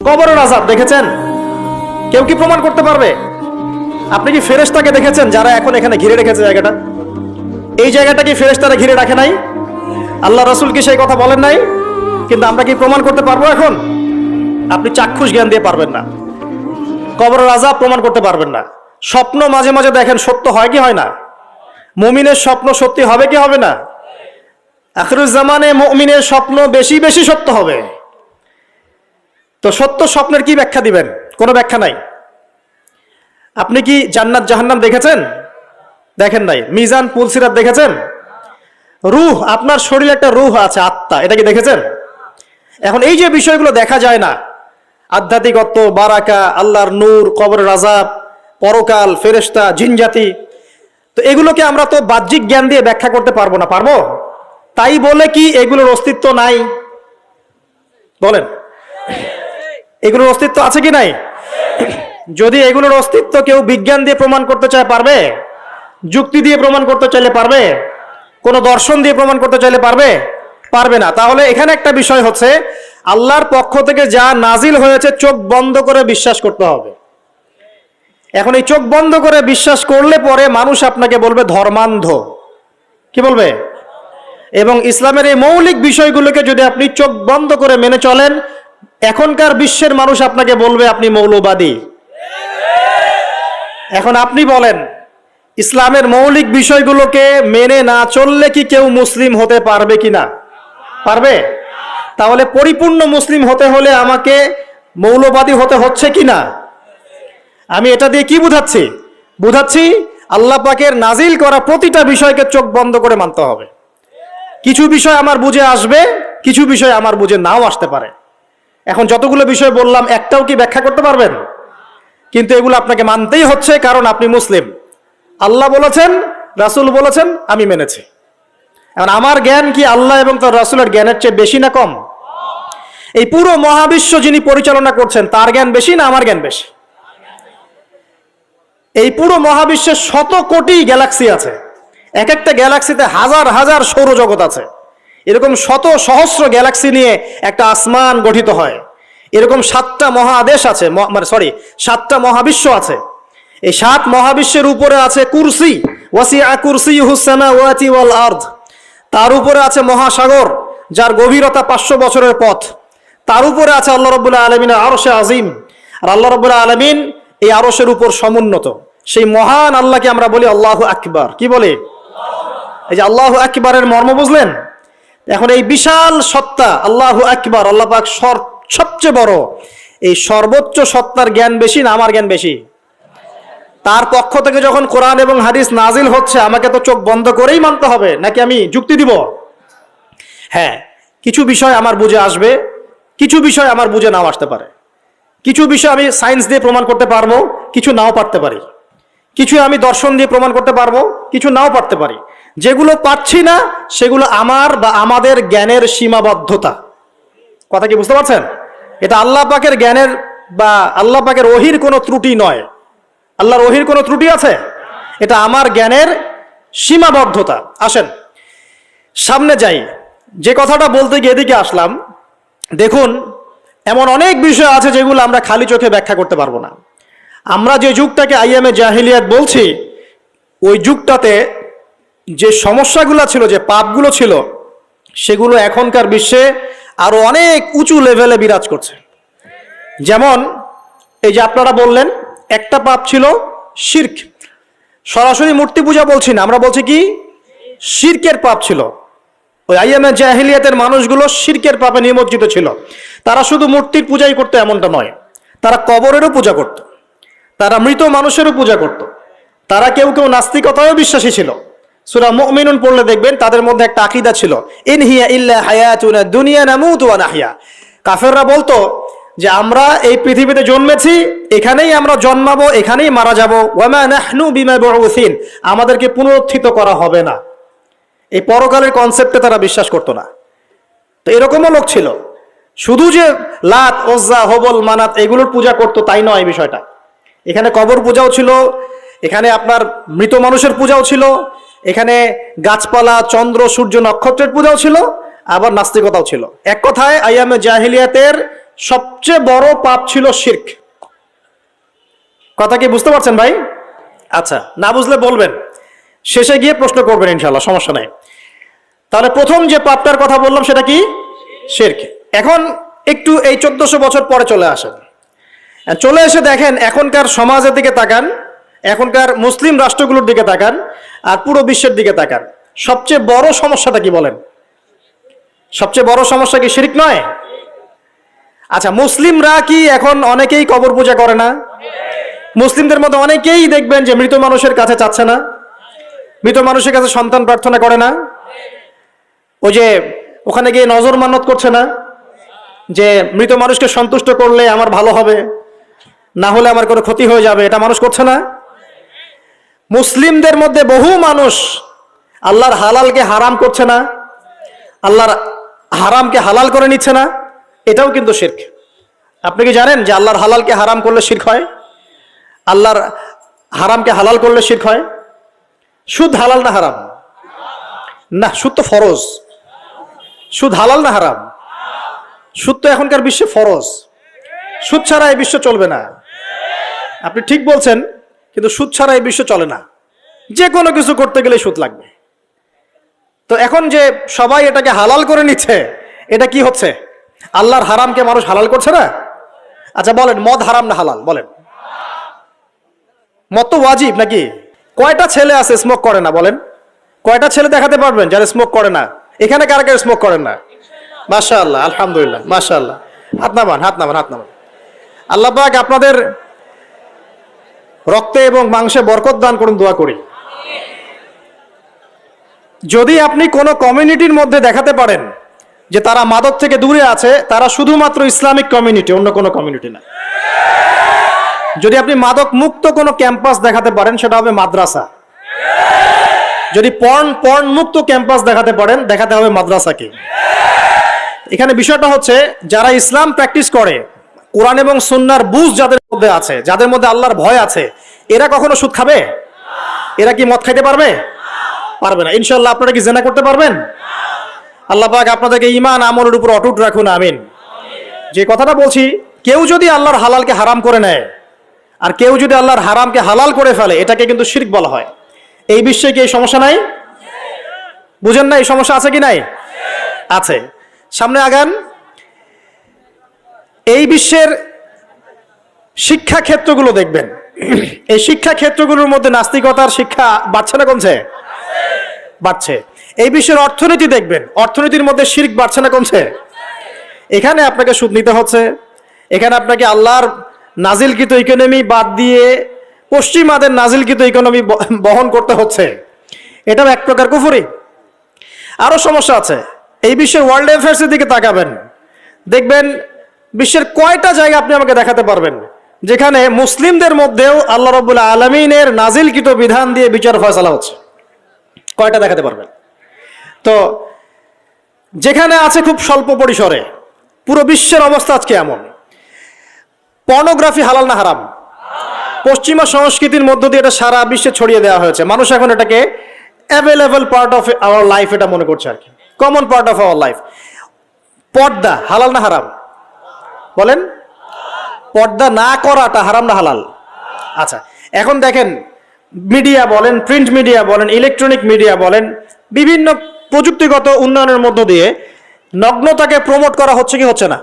কবরের আযাব দেখেছেন? কেউ কি প্রমাণ করতে পারবে? আপনি কি ফেরেশতাকে দেখেছেন যারা এখন এখানে ঘিরে রেখেছে জায়গাটা? এই জায়গাটা কি ফেরেশতারা ঘিরে রাখে নাই? আল্লাহ রাসূল কি সেই কথা বলেন নাই? কিন্তু আমরা কি প্রমাণ করতে পারবো এখন? আপনি চাক্ষুষ জ্ঞান দিয়ে পারবেন না। কবরের আযাব প্রমাণ করতে পারবেন না। স্বপ্ন মাঝে মাঝে দেখেন, সত্য হয় কি হয় না? মুমিনের স্বপ্ন সত্যি হবে কি হবে না? আখিরুজ জামানে মুমিনের স্বপ্ন বেশি বেশি সত্য হবে। তো সত্য স্বপ্নের কি ব্যাখ্যা দিবেন? কোনো ব্যাখ্যা নাই। আপনি কি জান্নাত জাহান্নাম দেখেছেন? দেখেন নাই। মিজান পুলসিরাত দেখেছেন? রূহ, আপনার শরীরে একটা রূহ আছে, আত্মা, এটা কি দেখেছেন? এখন এই যে বিষয়গুলো দেখা যায় না, আধ্যাত্মিকত্ব, বারাকা, আল্লাহর নূর, কবরের আযাব, পরকাল, ফেরেশতা, জিনজাতি, তো এগুলোকে আমরা তো বাহ্যিক জ্ঞান দিয়ে ব্যাখ্যা করতে পারবো না। পারবো? তাই বলে কি এগুলোর অস্তিত্ব নাই? বলেন, এগুলোর অস্তিত্ব আছে কি নাই? যদি এগুলোর অস্তিত্ব কেউ বিজ্ঞান দিয়ে প্রমাণ করতে চায়, পারবে? যুক্তি দিয়ে প্রমাণ করতে চাইলে পারবে? কোনো দর্শন দিয়ে প্রমাণ করতে চাইলে পারবে? পারবে না। তাহলে এখানে একটা বিষয় হচ্ছে, আল্লাহর পক্ষ থেকে যা নাজিল হয়েছে চোখ বন্ধ করে বিশ্বাস করতে হবে। এখন এই চোখ বন্ধ করে বিশ্বাস করলে পরে মানুষ আপনাকে বলবে ধর্মান্ধ। কি বলবে? এবং ইসলামের এই মৌলিক বিষয়গুলোকে যদি আপনি চোখ বন্ধ করে মেনে চলেন, এখনকার বিশ্বের মানুষ আপনাকে বলবে আপনি মৌলবাদী। এখন আপনি বলেন, ইসলামের মৌলিক বিষয়গুলোকে মেনে না চললে কি কেউ মুসলিম হতে পারবে কিনা? পারবে? তাহলে পরিপূর্ণ মুসলিম হতে হলে আমাকে মৌলবাদী হতে হচ্ছে কিনা? আমি এটা দিয়ে কি বুঝাচ্ছি? বুঝাচ্ছি আল্লাহ পাকের নাজিল করা প্রতিটা বিষয়কে চোখ বন্ধ করে মানতে হবে। কিছু বিষয় আমার বুঝে আসবে, কিছু বিষয় আমার বুঝে নাও আসতে পারে। এখন যতগুলো বিষয় বললাম, একটাও কি ব্যাখ্যা করতে পারবেন? কিন্তু এগুলো আপনাকে মানতেই হচ্ছে, কারণ আপনি মুসলিম। আল্লাহ বলেছেন, রাসূল বলেছেন, আমি মেনেছি। এখন আমার জ্ঞান কি আল্লাহ এবং তার রাসূলের জ্ঞানের চেয়ে বেশি না কম? এই পুরো মহাবিশ্ব যিনি পরিচালনা করছেন, তার জ্ঞান বেশি না আমার জ্ঞান বেশি? এই পুরো মহাবিশ্বের শত কোটি গ্যালাক্সি আছে, এক একটা গ্যালাক্সিতে হাজার হাজার সৌরজগৎ আছে। এরকম শত সহস্র গ্যালাক্সি নিয়ে একটা আসমান গঠিত হয়। এরকম 7টা মহাদেশ আছে, সাতটা মহাবিশ্ব আছে। এই 7 মহাবিশ্বের উপরে আছে কুরসি, ওয়াসিআ কুরসিয়ুহুস সামাওয়াতি ওয়াল আরদ। তার উপরে আছে মহাসাগর, যার গভীরতা 500 বছরের পথ। তার উপরে আছে আল্লাহ রাব্বুল আলামিনের আরশে আজিম। আর আল্লাহ রাব্বুল আলামিন এই আরশের উপর সমুন্নত। সেই মহান আল্লাহকে আমরা বলি আল্লাহু আকবার। কি বলি? এই যে আল্লাহু আকবারের মর্ম বুঝলেন? এখন এই বিশাল সত্তা আল্লাহু আকবার, আল্লাহ পাক সবচেয়ে বড়, এই সর্বোচ্চ সত্তার জ্ঞান বেশি না আমার জ্ঞান বেশি? তার পক্ষ থেকে যখন কোরআন এবং হাদিস নাজিল হচ্ছে, আমাকে তো চোখ বন্ধ করেই মানতে হবে, নাকি আমি যুক্তি দিব? হ্যাঁ, কিছু বিষয় আমার বুঝে আসবে, কিছু বিষয় আমার বুঝে নাও আসতে পারে। কিছু বিষয় আমি সায়েন্স দিয়ে প্রমাণ করতে পারবো, কিছু নাও পারতে পারি। কিছু আমি দর্শন দিয়ে প্রমাণ করতে পারবো, কিছু নাও পারতে পারি। যেগুলো পারছি না সেগুলো আমার বা আমাদের জ্ঞানের সীমাবদ্ধতা। কথা কি বুঝতে পারছেন? এটা আল্লাহ পাকের জ্ঞানের বা আল্লাহ পাকের ওহির কোনো ত্রুটি নয়। আল্লাহর ওহির কোনো ত্রুটি আছে? এটা আমার জ্ঞানের সীমাবদ্ধতা। আসেন সামনে যাই। যে কথাটা বলতে গিয়ে এদিকে আসলাম, দেখুন এমন অনেক বিষয় আছে যেগুলো আমরা খালি চোখে ব্যাখ্যা করতে পারবো না। আমরা যে যুগটাকে আইয়ামে জাহিলিয়াত বলছি, ওই যুগটাতে যে সমস্যাগুলো ছিল, যে পাপগুলো ছিল, সেগুলো এখনকার বিশ্বে আরো অনেক উঁচু লেভেলে বিরাজ করছে। যেমন এই যে আপনারা বললেন, একটা পাপ ছিল শিরক। সরাসরি মূর্তি পূজা বলছি না, আমরা বলছি কি শিরকের পাপ ছিল। ওই আইয়ামে জাহিলিয়াতের মানুষগুলো শিরকের পাপে নিমজ্জিত ছিল। তারা শুধু মূর্তির পূজাই করতো এমনটা নয়, তারা কবরেরও পূজা করত, তারা মৃত মানুষেরও পূজা করত, তারা কেউ কেউ নাস্তিকতায়ও বিশ্বাসী ছিল। সূরা মুমিনুন পড়লে দেখবেন তাদের মধ্যে একটা আকীদা ছিল, ইন হিয়া ইল্লা হায়াতুনা দুনিয়া নামুতু ওয়া নাহইয়া। কাফেররা বলতো যে আমরা এই পৃথিবীতে জন্মেছি, এখানেই আমরা জন্মাবো, এখানেই মারা যাব, ওয়া মা নাহনু বিমাবউসিন, আমাদেরকে পুনরুত্থিত করা হবে না। এই পরকালের কনসেপ্টে তারা বিশ্বাস করতো না। তো এরকমও লোক ছিল। শুধু যে লাত, ওজ্জা, হবল, মানাত এগুলোর পূজা করতো তাই নয় বিষয়টা। এখানে কবর পূজাও ছিল, এখানে আপনার মৃত মানুষের পূজাও ছিল, এখানে গাছপালা, চন্দ্র, সূর্য, নক্ষত্রের পূজাও ছিল, আবার নাস্তিকতাও ছিল। এক কথায় আইয়ামে জাহিলিয়াতের সবচেয়ে বড় পাপ ছিল শিরক। কথা কি বুঝতে পারছেন ভাই? আচ্ছা, না বুঝলে বলবেন, শেষে গিয়ে প্রশ্ন করবেন ইনশাল্লাহ, সমস্যা নাই। তাহলে প্রথম যে পাপটার কথা বললাম সেটা কি? শিরক। এখন একটু এই 1400 বছর পরে চলে আসেন, চলে এসে দেখেন এখনকার সমাজের দিকে তাকান, এখনকার মুসলিম রাষ্ট্রগুলোর দিকে তাকান, আর পুরো বিশ্বের দিকে তাকান। সবচেয়ে বড় সমস্যাটা কি বলেন? সবচেয়ে বড় সমস্যা কি শিরক নয়? আচ্ছা, মুসলিমরা কি এখন অনেকেই কবর পূজা করে না? মুসলিমদের মধ্যে অনেকেই দেখবেন যে মৃত মানুষের কাছে চাচ্ছে না, মৃত মানুষের কাছে সন্তান প্রার্থনা করে না, ওই যে ওখানে গিয়ে নজর মান্নত করছে না যে মৃত মানুষকে সন্তুষ্ট করলে আমার ভালো হবে, না হলে আমার কোনো ক্ষতি হয়ে যাবে, এটা মানুষ করছে না। মুসলিমদের মধ্যে বহু মানুষ আল্লাহর হালালকে হারাম করছে না, আল্লাহর হারামকে হালাল করে নিচ্ছে না, এটাও কিন্তু শিরক। আপনি কি জানেন যে আল্লাহর হালালকে হারাম করলে শিরক হয়? আল্লাহর হারামকে হালাল করলে শিরক হয়? সুদ হালাল না হারাম? না, সুদ তো ফরজ। সুদ হালাল না হারাম? সুদ তো এখনকার বিশ্বে ফরজ। সুদ ছাড়া এই বিশ্ব চলবে না। আপনি ঠিক বলছেন, কিন্তু সুদ ছাড়া এই বিশ্ব চলে না। যে কোনো কিছু করতে গেলে সুদ লাগবে। তো এখন যে সবাই এটাকে হালাল করে নিচ্ছে, এটা কি হচ্ছে? আল্লাহর হারামকে মানুষ হালাল করছে না। আচ্ছা বলেন, মদ হারাম না হালাল? বলেন। মদ তো ওয়াজিব নাকি? কয়টা ছেলে আছে স্মোক করে না? বলেন, কয়টা ছেলে দেখাতে পারবেন যারা স্মোক করে না? এখানে কারা কারা স্মোক করেন না? মাশাআল্লাহ, আলহামদুলিল্লাহ, মাশাআল্লাহ। হাত নামান, হাত নামান, হাত নামান। আল্লাহ পাক আপনাদের রক্তে এবং মাংসে বরকত দান করুন, দোয়া করি। যদি আপনি কোনো কমিউনিটির মধ্যে দেখাতে পারেন যে তারা মাদক থেকে দূরে আছে, তারা শুধুমাত্র ইসলামিক কমিউনিটি, অন্য কোনো কমিউনিটি না। যদি আপনি মাদক মুক্ত কোনো ক্যাম্পাস দেখাতে পারেন, সেটা হবে মাদ্রাসা। যদি পর্ন মুক্ত ক্যাম্পাস দেখাতে পারেন, দেখাতে হবে মাদ্রাসাকে। এখানে বিষয়টা হচ্ছে, যারা ইসলাম প্র্যাকটিস করে, কোরআন এবং সুন্নাহর বুঝ যাদের মধ্যে আছে, যাদের মধ্যে আল্লাহর ভয় আছে, এরা কখনো সুদ খাবে? এরা কি মদ খাইতে পারবে? পারবে না। ইনশাআল্লাহ আপনারা কি জিনা করতে পারবেন? আল্লাহ পাক আপনাদেরকে ঈমান আমলের উপর অটুট রাখুন, আমিন। যে কথাটা বলছি, কেউ যদি আল্লাহর হালালকে হারাম করে নেয়, আর কেউ যদি আল্লাহর হারামকে হালাল করে ফেলে, এটাকে কিন্তু শিরক বলা হয়। এই বিশ্বে কি এই সমস্যা নাই? বুঝেন না এই সমস্যা আছে কি নাই? আছে। সামনে আগান। এই বিশ্বের শিক্ষা ক্ষেত্রগুলো দেখবেন, এই শিক্ষা ক্ষেত্রগুলোর মধ্যে নাস্তিকতার শিক্ষা বাড়ছে না কমছে? বাড়ছে। এই বিশ্বের অর্থনীতি দেখবেন, অর্থনীতির মধ্যে শিরক বাড়ছে না কমছে? এখানে আপনাকে সুদ নিতে হচ্ছে, এখানে আপনাকে আল্লাহর নাজিলকৃত ইকোনমি বাদ দিয়ে পশ্চিমাদের নাজিলকৃত ইকোনমি বহন করতে হচ্ছে। এটাও এক প্রকার কুফরি। আরো সমস্যা আছে। এই বিশ্বের ওয়ার্ল্ড অ্যাফেয়ার্সের দিকে তাকাবেন, দেখবেন বিশ্বের কয়টা জায়গা আপনি আমাকে দেখাতে পারবেন যেখানে মুসলিমদের মধ্যেও আল্লাহ রাব্বুল আলামিনের নাজিলকৃত বিধান দিয়ে বিচার ফয়সালা হচ্ছে? কয়টা দেখাতে পারবেন? তো যেখানে আছে খুব স্বল্প পরিসরে। পুরো বিশ্বের অবস্থা আজকে এমন। পর্নোগ্রাফি হালাল না হারাম? পশ্চিমা সংস্কৃতির মধ্য দিয়ে এটা সারা বিশ্বে ছড়িয়ে দেওয়া হয়েছে। মানুষ এখন এটাকে available part of our life এটা মনে করছে আর কি, common part of our life. পর্দা হালাল না হারাম? বলেন। পর্দা না করাটা হারাম না হালাল? আচ্ছা, এখন দেখেন, মিডিয়া বলেন, প্রিন্ট মিডিয়া বলেন, ইলেকট্রনিক মিডিয়া বলেন, বিভিন্ন প্রযুক্তিগত উন্নয়নের মধ্য দিয়ে নগ্নতাকে প্রমোট করা হচ্ছে কি হচ্ছে না?